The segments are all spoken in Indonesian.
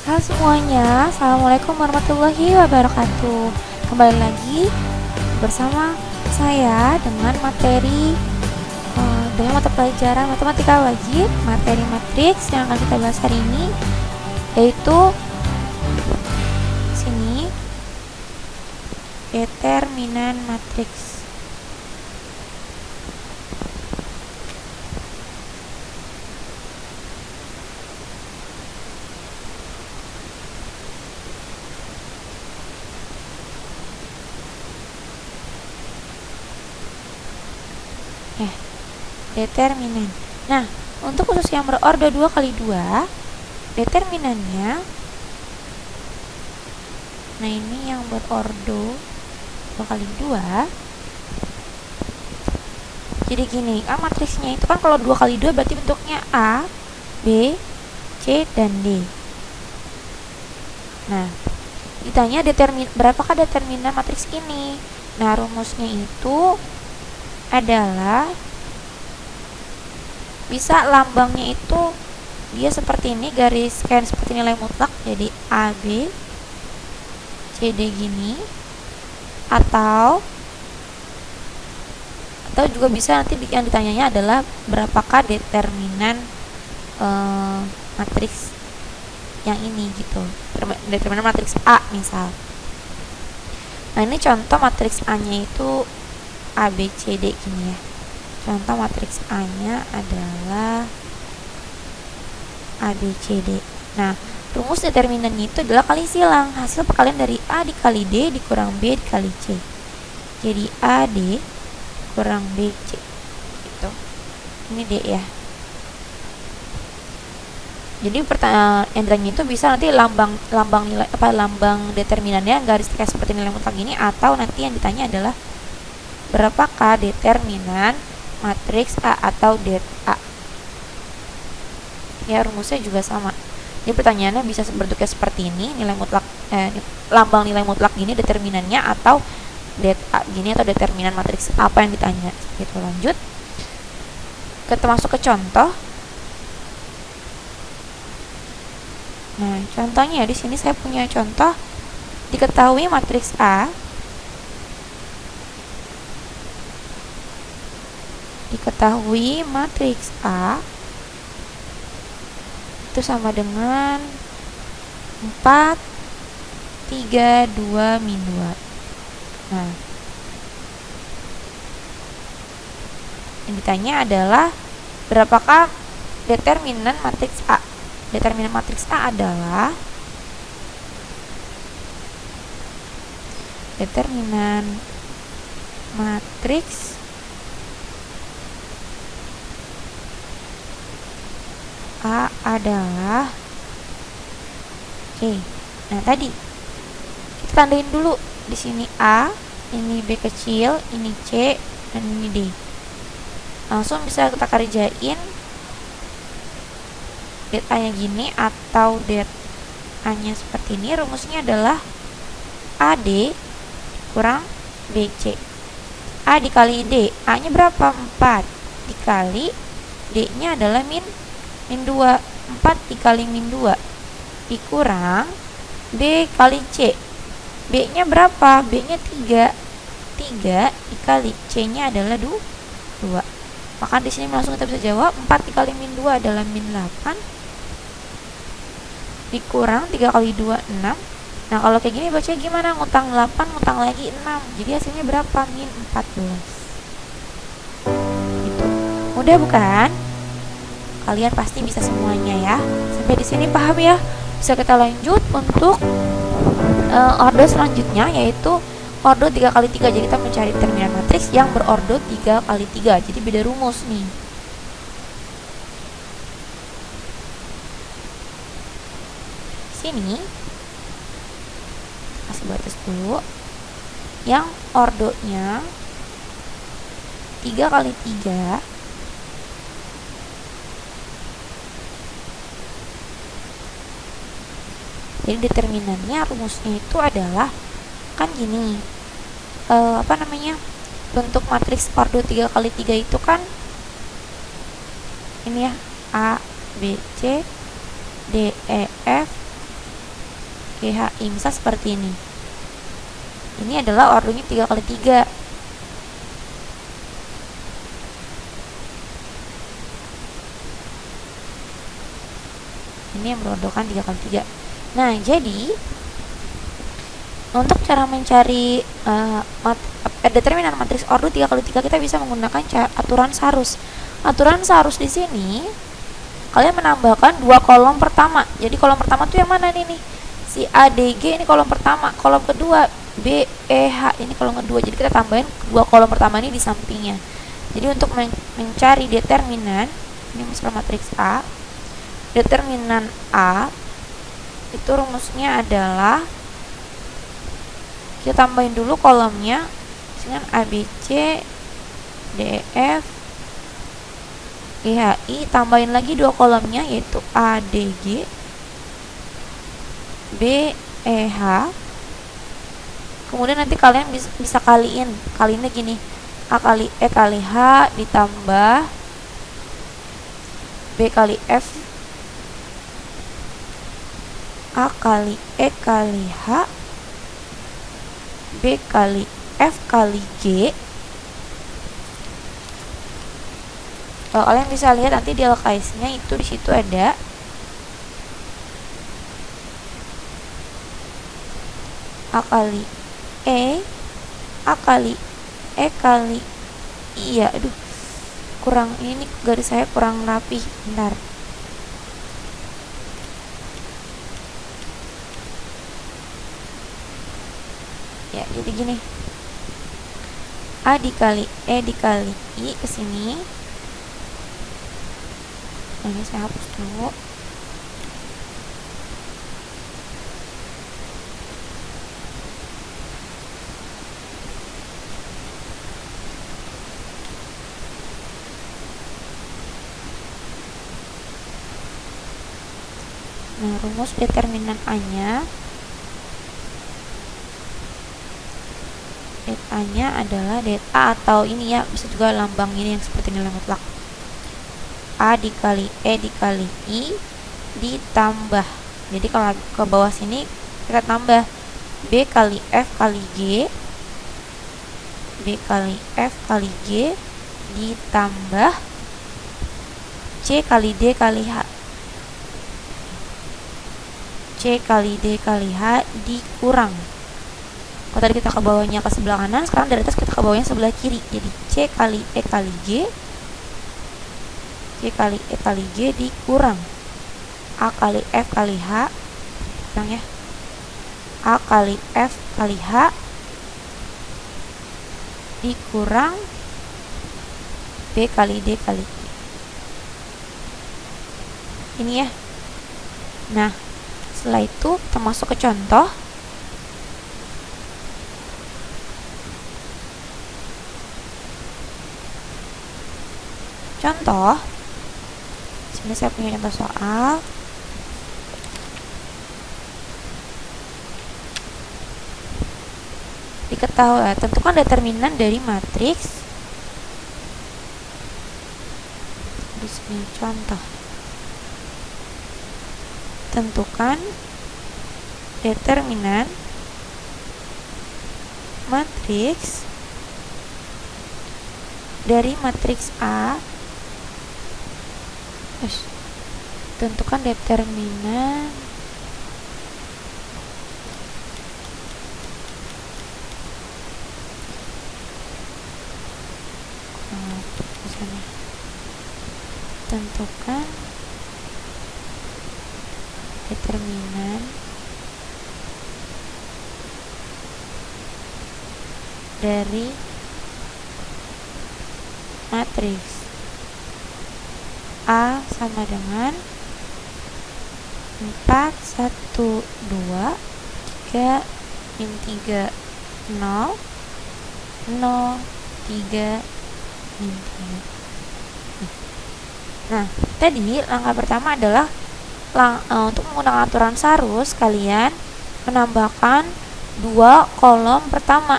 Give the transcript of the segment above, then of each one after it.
Halo semuanya, Assalamualaikum warahmatullahi wabarakatuh. Kembali lagi bersama saya dengan materi dengan mata pelajaran matematika wajib, materi matriks yang akan kita bahas hari ini, yaitu sini determinan matriks. Determinan. Nah, untuk khusus yang berordo 2 kali 2, determinannya, nah ini yang berordo 2 kali 2, jadi gini, matriksnya itu kan kalau 2 kali 2 berarti bentuknya A, B, C, dan D. Nah, ditanya berapakah determinan matriks ini. Nah, rumusnya itu adalah bisa lambangnya itu dia seperti ini, garis kayak seperti nilai mutlak, jadi A, B, C, D gini, atau juga bisa nanti yang ditanyanya adalah berapakah determinan matriks yang ini gitu, determinan matriks A misal. Nah, ini contoh matriks A nya itu A, B, C, D gini ya. Contoh matriks A-nya adalah A, B, C, D. Nah, rumus determinannya itu adalah kali silang. Hasil perkalian dari A dikali D dikurang B dikali C. Jadi A, D kurang B, C. Gitu. Ini D ya. Jadi pertanyaannya itu bisa nanti lambang determinannya garis kayak seperti nilai mutlak ini, atau nanti yang ditanya adalah berapakah determinan matriks A atau det A. Ya, rumusnya juga sama. Jadi pertanyaannya bisa bentuknya seperti ini, nilai mutlak lambang nilai mutlak gini determinannya, atau det A gini, atau determinan matriks apa yang ditanya. Gitu, lanjut. Kita masuk ke contoh. Nah, contohnya di sini saya punya contoh, diketahui matriks A itu sama dengan 4, 3, 2, min 2. Nah, yang ditanya adalah berapakah determinan matriks A. Determinan matriks A adalah determinan matriks A adalah nah tadi kita tandain dulu di sini A, ini B kecil, ini C, dan ini D. Langsung bisa kita kerjain det A nya gini atau det A nya seperti ini. Rumusnya adalah AD kurang BC. A dikali D, A nya berapa? 4 dikali D nya adalah min 2, 4 dikali min 2 dikurang B kali C. B nya berapa? B nya 3 dikali C nya adalah 2. Maka di sini langsung kita bisa jawab 4 dikali min 2 adalah min 8 dikurang 3 kali 2, 6. Nah, kalau kayak gini baca gimana? Ngutang 8, ngutang lagi 6. Jadi hasilnya berapa? Min 14. Gitu. Mudah bukan? Kalian pasti bisa semuanya ya. Sampai di sini paham ya? Bisa kita lanjut untuk ordo selanjutnya, yaitu ordo 3 kali 3. Jadi kita mencari determinan matriks yang berordo 3 kali 3. Jadi beda rumus nih. Sini kasih batas dulu. Yang ordonya 3 kali 3 jadi determinannya rumusnya itu adalah kan gini, bentuk matriks ordo 3 kali 3 itu kan ini ya, A, B, C, D, E, F, GHI, misal seperti ini. Ini adalah ordernya 3 kali 3. Ini yang berordokan 3 kali 3. Nah, jadi untuk cara mencari determinan matriks ordo 3 kali 3 kita bisa menggunakan aturan Sarus. Aturan Sarus di sini kalian menambahkan 2 kolom pertama. Jadi kolom pertama tuh yang mana nih? Si ADG ini kolom pertama, kolom kedua BEH ini kolom kedua. Jadi kita tambahin 2 kolom pertama ini di sampingnya. Jadi untuk mencari determinan, ini misalnya matriks A, determinan A itu rumusnya adalah kita tambahin dulu kolomnya dengan ABC, DF, GHI, tambahin lagi 2 kolomnya yaitu ADG, BEH. Kemudian nanti kalian bisa kaliinnya gini, A kali E kali H ditambah B kali F, A kali E kali H, B kali F kali G. Kalau kalian bisa lihat nanti di LKS-nya itu di situ ada A kali E, A kali E kali I. Ya, aduh, kurang ini garis saya kurang rapi. Bentar. Ya, jadi gini, A dikali E dikali I kesini. Nah, ini saya hapus dulu. Nah, rumus determinan A-nya A-nya adalah A atau ini ya, bisa juga lambang ini yang seperti nilai mutlak. A dikali E dikali I ditambah. Jadi kalau ke bawah sini kita tambah B kali F kali G, B kali F kali G ditambah C kali D kali H, C kali D kali H dikurang. Kalau tadi kita ke bawahnya ke sebelah kanan, sekarang dari atas kita ke bawahnya sebelah kiri. Jadi C kali E kali G, C kali E kali G dikurang A kali F kali H, kurang ya, A kali F kali H dikurang B kali D kali I. Ini ya. Nah, setelah itu kita masuk ke contoh. Contoh, sini saya punya contoh soal. Diketahui, tentukan determinan dari matriks. Di sini contoh. Tentukan determinan matriks dari matriks A. Tentukan determinan tentukan determinan dari matriks A sama dengan 4, 1, 2, 3, min 3, 0, 0, 3, min 3. Nah, tadi langkah pertama adalah untuk menggunakan aturan Sarus, kalian menambahkan 2 kolom pertama.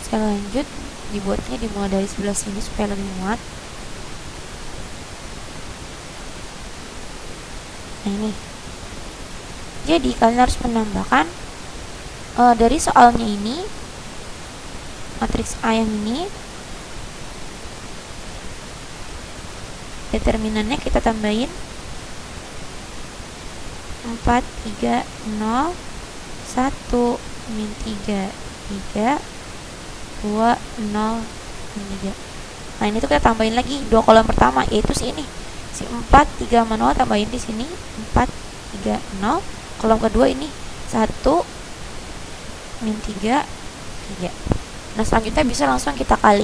Saya lanjut, dibuatnya dimulai dari sebelah sini supaya lebih muat. Nah ini, jadi kalian harus menambahkan dari soalnya ini, matriks A yang ini, determinannya kita tambahin 4, 3, 0, 1, min 3, 3, 2, 0, min 3. Nah ini tuh kita tambahin lagi dua kolom pertama, yaitu si ini, si 4, 3, 0 tambahin di sini 4, 3, 0. Kolom kedua ini 1, min 3, 3. Nah selanjutnya bisa langsung kita kali.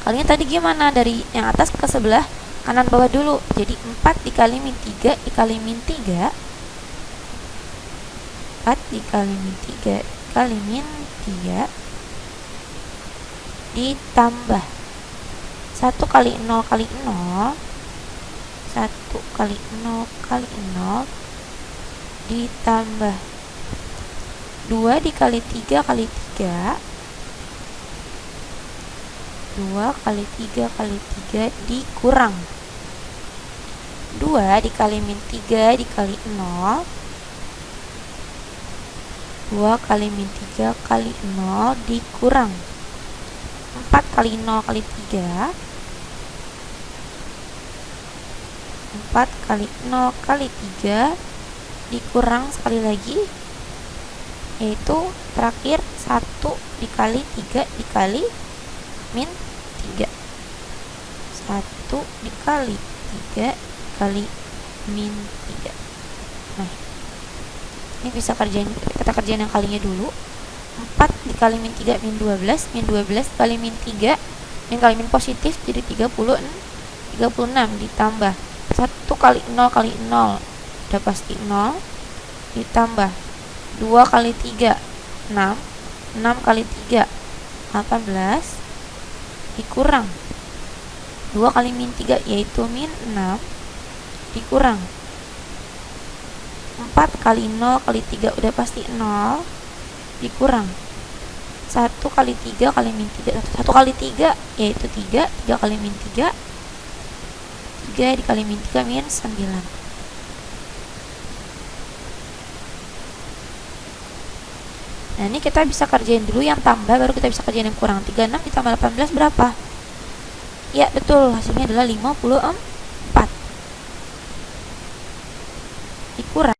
Kalinya tadi gimana? Dari yang atas ke sebelah kanan bawah dulu. Jadi 4 dikali min 3 dikali min 3, 4 dikali min 3 dikali min 3 ditambah 1 kali 0 kali 0, 1 kali 0 kali 0 ditambah 2 dikali 3 kali 3, 2 kali 3 kali 3 dikurang 2 dikali min 3 dikali 0, 2 kali min 3 kali 0 dikurang 4 kali 0 kali 3, 4 kali 0 kali 3 dikurang sekali lagi, yaitu terakhir 1 dikali 3 dikali min 3, 1 dikali 3 dikali min 3. Nah ini bisa kita kerjain yang kalinya dulu. 4 dikali min 3 min 12, min 12 kali min 3, min kali min positif jadi 36 ditambah 1 kali 0 kali 0 udah pasti 0, ditambah 2 kali 3 6, 6 kali 3 18 dikurang 2 kali min 3 yaitu min 6 dikurang 4 kali 0 kali 3 udah pasti 0 dikurang 1 kali 3 kali min 3, 1 kali 3 yaitu 3, 3 kali min 3, 3 dikali min 3 min 9. Nah ini kita bisa kerjain dulu yang tambah, baru kita bisa kerjain yang kurang. 36 ditambah 18 berapa? Ya betul, hasilnya adalah 54 dikurang.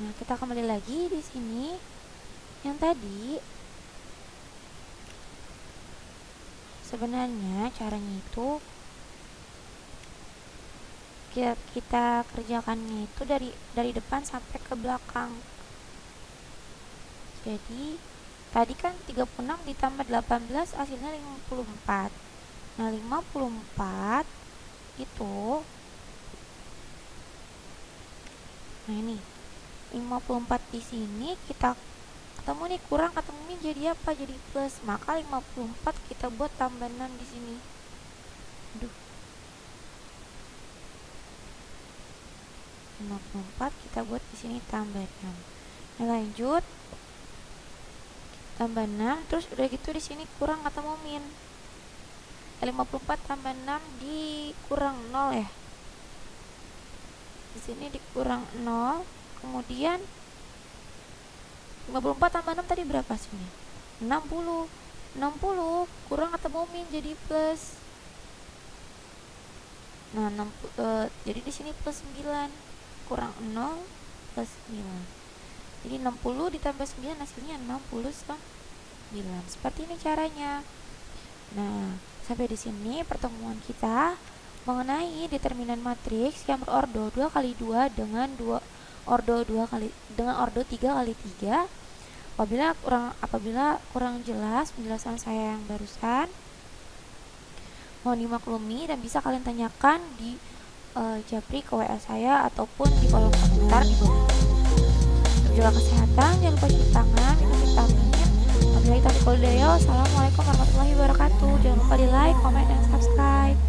Nah kita kembali lagi di sini. Yang tadi sebenarnya caranya itu kita kerjakannya itu dari depan sampai ke belakang. Jadi tadi kan 36 ditambah 18 hasilnya 54. Nah 54 itu, nah ini 54 di sini kita ketemu nih kurang, ketemu ini jadi apa? Jadi plus. Maka 54 kita buat tambah 6 di sini. Aduh. 54 kita buat di sini tambah 6. Nah, lanjut. Tambah 6, terus udah gitu di sini kurang ketemu min. 54 tambah 6 dikurang 0 ya. Di sini dikurang 0, kemudian 54 tambah 6 tadi berapa sih? 60. 60 kurang ketemu min jadi plus. Nah, jadi di sini plus 9 kurang 0 plus 9. Jadi 60 ditambah 9 hasilnya 69. Seperti ini caranya. Nah, sampai di sini pertemuan kita mengenai determinan matriks yang berordo 2 kali 2 dengan ordo 3 kali 3. Apabila kurang jelas penjelasan saya yang barusan, mohon dimaklumi dan bisa kalian tanyakan di Japri ke WA saya ataupun di kolom komentar di bawah. Jaga kesehatan, jangan lupa cuci tangan, minum vitamin. Wabillahi taufiq wal hidayah. Assalamualaikum warahmatullahi wabarakatuh. Jangan lupa di like, comment, dan subscribe.